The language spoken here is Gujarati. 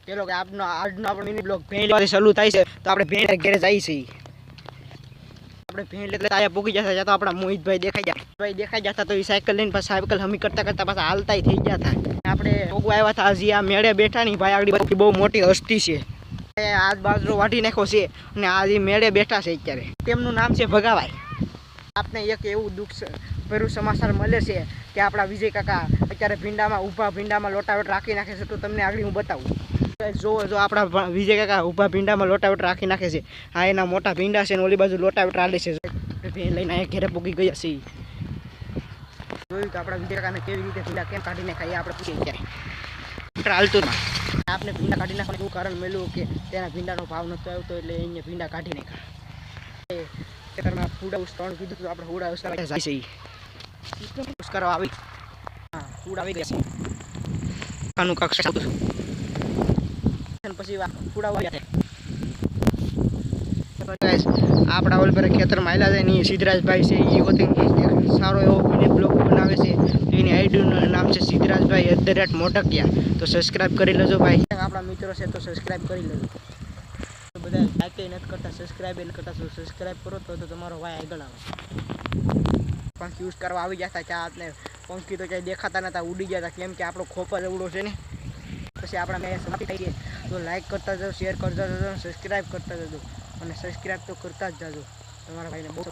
ચલો કે આજનો આપણો મિની બ્લોગ ભેણ લેવાથી ચાલુ થાય છે તો આપણે ભેણ ઘરે જઈએ છીએ આપણે ભેણ એટલે આયા પૂગી જતા જતા આપણા મોહિતભાઈ દેખાઈ જતા તો એ સાયકલ લઈને પાછા સાયકલ હમી કરતા કરતા પાછા હાલતાય થઈ ગયા હતા આપણે ભોગવા આવ્યા હતા હજી આ મેળે બેઠા નહીં ભાઈ આગળ બહુ મોટી હસ્તી છે આજુબાજુ વાઢી નાખો છે અને આ જે મેળે બેઠા છે અત્યારે તેમનું નામ છે ભગાભાઈ આપને એક એવું દુઃખ ભર્યું સમાચાર મળે છે કે આપણા વિજય કાકા અત્યારે ભીંડામાં લોટાવટ રાખી નાખે છે તો તમને આગળ હું બતાવું જો આપણા વિજય કાકા ઊભા ભીંડામાં લોટાવટ રાખી નાખે છે આ એના મોટા ભીંડા છે ને ઓલી બાજુ લોટાવટ રાડે છે ભેણ લઈને અહીંયા ઘેરે પૂગી ગયા છે જોયું તો આપણા વિજય કાકાને કેવી રીતે ભીંડા કેમ કાઢીને ખાઈએ આપણે પૂછીએ ત્યારે હાલતું આપને ભીંડા કાઢી નાખવાનું એવું કારણ મળ્યું કે તેના ભીંડાનો ભાવ નહોતો આવતો એટલે અહીંયા ભીંડા કાઢી નાખ્યા ખેતરમાં ફૂડા ઉસકાવાનું કીધું તો આપણે ફૂડા ઉસકાવા જાય છે ઉસકારવા આવી હા ફૂડ આવી ગયા છે આનું કક્ષ પછી ફૂડા આવ્યા આપણા ઓલ પર ખેતરમાં આવેલા છે ને સિદ્ધરાજભાઈ છે એ વતી સારો એવો બ્લોગ બનાવે છે એની આઈડીનું નામ છે સિદ્ધરાજભાઈ @મોટકિયા તો સબસ્ક્રાઈબ કરી લેજો ભાઈ આપણા મિત્રો છે તો સબસ્ક્રાઈબ કરી લેજો બધા લાઈક નથી કરતા સબસ્ક્રાઈબ નથી કરતા તો સબસ્ક્રાઈબ કરો તો તમારો ભાઈ આગળ આવે પંખી યુઝ કરવા આવી જતા ચા ને પંખી તો ક્યાંય દેખાતા નતા ઉડી ગયા હતા કેમ કે આપણો ખોપર એવડો છે ને પછી આપણા મેં સમાપ્તિ થઈ ગઈ તો લાઈક કરતા જજો શેર કરતા જજો સબસ્ક્રાઈબ કરતા જજો અને સબસ્ક્રાઈબ તો કરતા જ જાજો તમારા ભાઈને બહુ